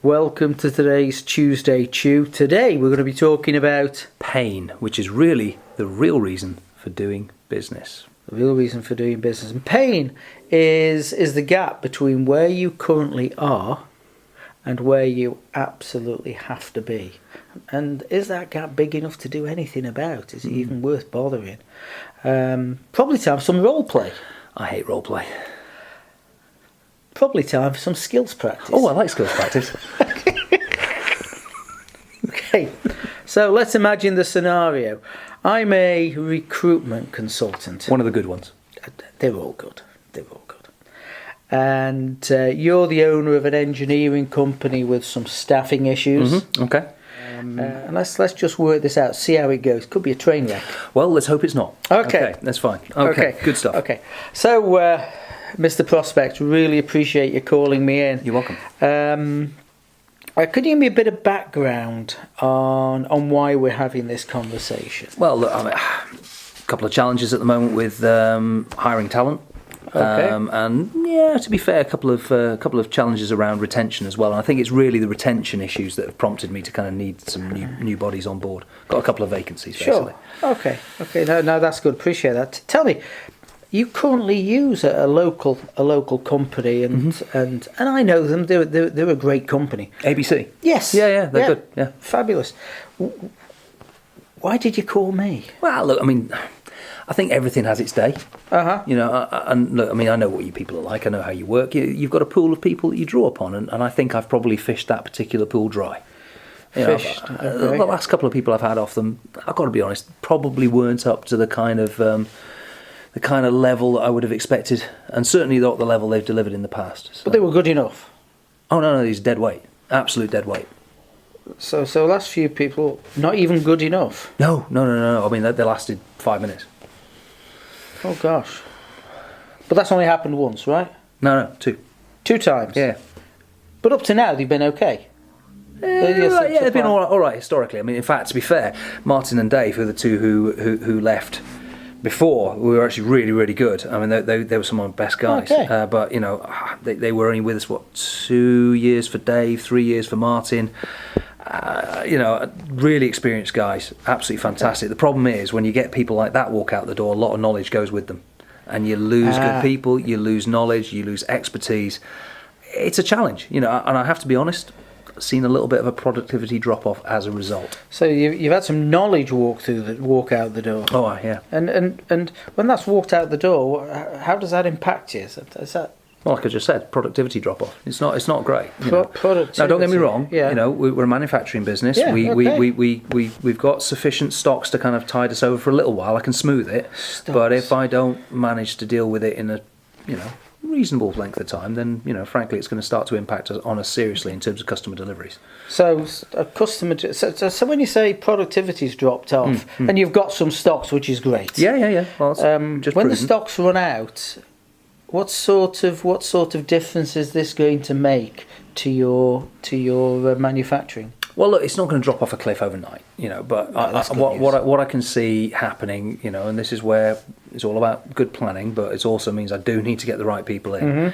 Welcome to today's Tuesday Chew. Today we're going to be talking about pain, which is really the real reason for doing business. the real reason for doing business. And pain is the gap between where you currently are and where you absolutely have to be. And is that gap big enough to do anything about? Is it even worth bothering? Probably time for some role play. I hate role play. Probably time for some skills practice. Oh, I like skills practice. Okay, so let's imagine the scenario. I'm a recruitment consultant. One of the good ones. They're all good. And you're the owner of an engineering company with some staffing issues. Mm-hmm. Okay. And let's just work this out, see how it goes. Could be a train wreck. Well, let's hope it's not. Okay. That's fine. Okay. Good stuff. Okay, so Mr. Prospect, really appreciate you calling me in. You're welcome. Could you give me a bit of background on why we're having this conversation? Well, look, a couple of challenges at the moment with hiring talent. Okay. And yeah, to be fair, a couple of challenges around retention as well. And I think it's really the retention issues that have prompted me to kind of need some new bodies on board. Got a couple of vacancies, basically. Sure. Okay. No, that's good. Appreciate that. Tell me, you currently use a local company, and I know them. They're a great company. ABC. Yes. Yeah, they're good. Yeah, fabulous. Why did you call me? Well, look, I mean, I think everything has its day. Uh-huh. And look, I mean, I know what you people are like. I know how you work. You've got a pool of people that you draw upon, and I think I've probably fished that particular pool dry. The last couple of people I've had off them, I've got to be honest, probably weren't up to the kind of level that I would have expected, and certainly not the level they've delivered in the past. So. But they were good enough. Oh no, he's dead weight, absolute dead weight. So last few people, not even good enough. No. I mean, they lasted 5 minutes. Oh gosh. But that's only happened once, right? No, two. 2 times? Yeah. But up to now, they've been okay? They've been all right historically. I mean, in fact, to be fair, Martin and Dave, who are the two who left before, we were actually really, really good. I mean, they were some of my best guys. Okay. But, they were only with us, 2 years for Dave, 3 years for Martin. Really experienced guys, absolutely fantastic. The problem is when you get people like that walk out the door, a lot of knowledge goes with them, and you lose good people, you lose knowledge, you lose expertise. It's a challenge, and I have to be honest, seen a little bit of a productivity drop off as a result. So you've had some knowledge walk out the door. Oh yeah. And when that's walked out the door, how does that impact you? Is that? Well, like I just said, productivity drop off. It's not great. Productivity. Now, don't get me wrong. Yeah. We're a manufacturing business. Yeah, We've got sufficient stocks to kind of tide us over for a little while. I can smooth it, but if I don't manage to deal with it in a reasonable length of time, then frankly, it's going to start to impact on us seriously in terms of customer deliveries. So So when you say productivity's dropped off, and you've got some stocks, which is great. Yeah. Well, just when prudent. the stocks run out, what sort of difference is this going to make to your manufacturing? Well, look, it's not going to drop off a cliff overnight, But what I can see happening, and this is where it's all about good planning, but it also means I do need to get the right people in.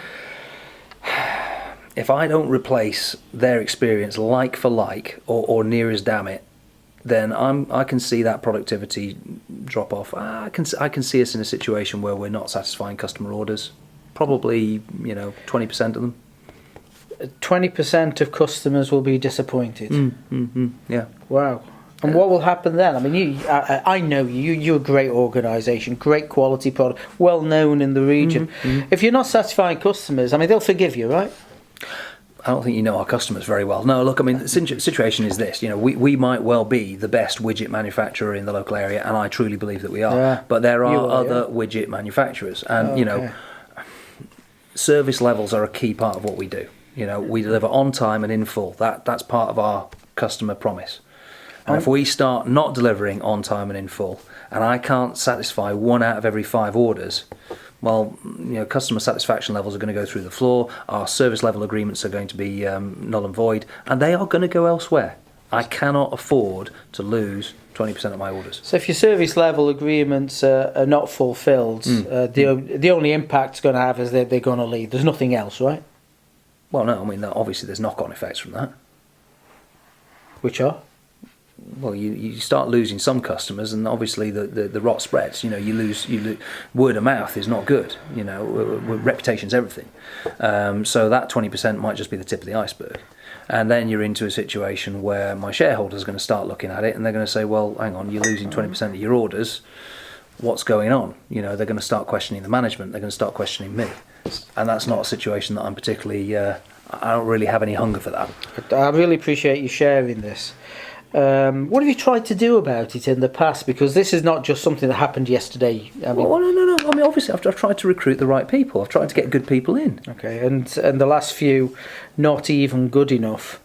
If I don't replace their experience like for like, or near as damn it, then I can see that productivity drop off. I can see us in a situation where we're not satisfying customer orders. Probably 20% of them. 20% of customers will be disappointed. Yeah. Wow. And what will happen then? I mean, I know you're a great organisation, great quality product, well known in the region. If you're not satisfying customers, I mean, they'll forgive you, right? I don't think you know our customers very well. No, look, I mean, the situation is this. We might well be the best widget manufacturer in the local area, and I truly believe that we are. Yeah. But there are other widget manufacturers, and service levels are a key part of what we do. We deliver on time and in full. That's part of our customer promise. And if we start not delivering on time and in full, and I can't satisfy 1 out of every 5 orders, well, customer satisfaction levels are going to go through the floor. Our service level agreements are going to be null and void, and they are going to go elsewhere. I cannot afford to lose 20% of my orders. So if your service level agreements are not fulfilled, the only impact it's going to have is that they're going to leave. There's nothing else, right? Well, no, I mean, obviously there's knock-on effects from that. Which are? Well, you start losing some customers, and obviously the rot spreads. You lose word of mouth is not good. Reputation's everything. So that 20% might just be the tip of the iceberg, and then you're into a situation where my shareholders are going to start looking at it, and they're going to say, well, hang on, you're losing 20% of your orders. What's going on? They're going to start questioning the management. They're going to start questioning me, and that's not a situation that I'm particularly. I don't really have any hunger for that. I really appreciate you sharing this. What have you tried to do about it in the past? Because this is not just something that happened yesterday. No. I mean, obviously, I've tried to recruit the right people. I've tried to get good people in. Okay, and the last few, not even good enough.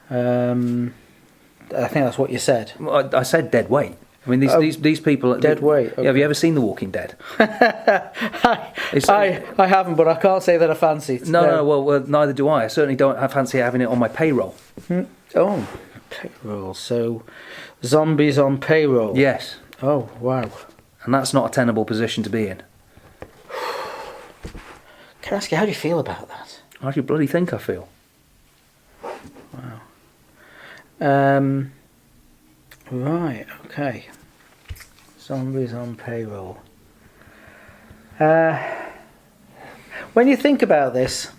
I think that's what you said. Well, I said dead weight. I mean, these people... Dead weight. Okay. Have you ever seen The Walking Dead? I haven't, but I can't say that I fancy it. No, well, neither do I. I certainly don't fancy having it on my payroll. Oh, payroll. So, zombies on payroll. Yes. Oh, wow. And that's not a tenable position to be in. Can I ask you, how do you feel about that? How do you bloody think I feel? Wow. Right, okay. Zombies on payroll. When you think about this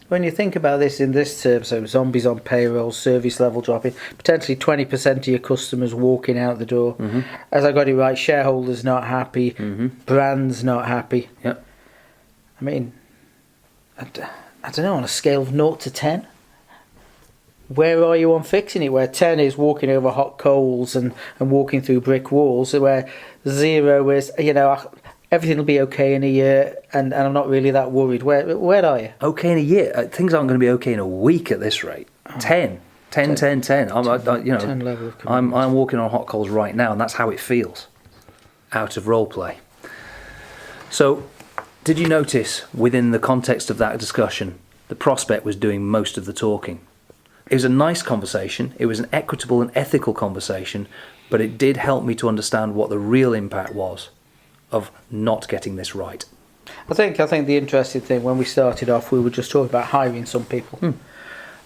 in this term, so zombies on payroll, service level dropping, potentially 20% of your customers walking out the door. Mm-hmm. As I got it right, shareholders not happy, brands not happy. Yep. I mean, I don't know, on a scale of 0 to 10, where are you on fixing it? Where 10 is walking over hot coals and walking through brick walls, where 0 is, everything will be okay in a year, and I'm not really that worried. Where are you? Okay in a year? Things aren't going to be okay in a week at this rate. 10. I'm 10 level of I'm walking on hot coals right now, and that's how it feels. Out of role play. So, did you notice within the context of that discussion, the prospect was doing most of the talking? It was a nice conversation. It was an equitable and ethical conversation, but it did help me to understand what the real impact was of not getting this right. I think the interesting thing, when we started off, we were just talking about hiring some people.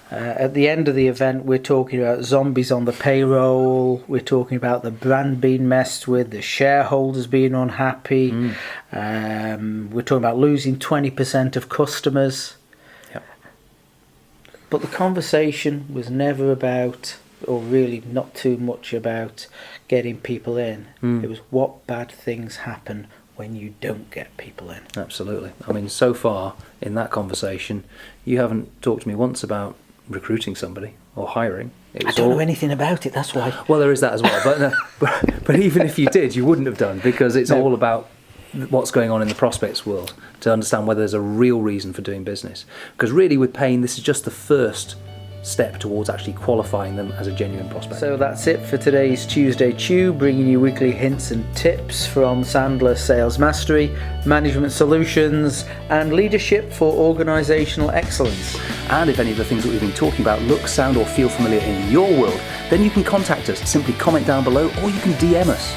At the end of the event, we're talking about zombies on the payroll. We're talking about the brand being messed with, the shareholders being unhappy. We're talking about losing 20% of customers. Yep. But the conversation was never about, or really not too much about, getting people in. It was what bad things happen when you don't get people in. Absolutely. I mean, so far in that conversation, you haven't talked to me once about recruiting somebody or hiring. I don't know anything about it, that's why. Well, there is that as well. But even if you did, you wouldn't have done, because it's all about what's going on in the prospects world to understand whether there's a real reason for doing business. Because really with Payne, this is just the first step towards actually qualifying them as a genuine prospect. So that's it for today's Tuesday Chew, bringing you weekly hints and tips from Sandler Sales Mastery, Management Solutions and Leadership for Organisational Excellence. And if any of the things that we've been talking about look, sound or feel familiar in your world, then you can contact us. Simply comment down below, or you can DM us.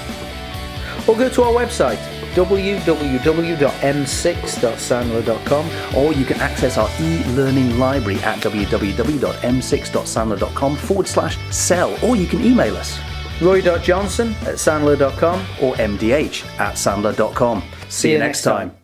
Or go to our website, www.m6.sandler.com, or you can access our e-learning library at www.m6.sandler.com/sell, or you can email us roy.johnson@sandler.com or mdh@sandler.com. See you next time.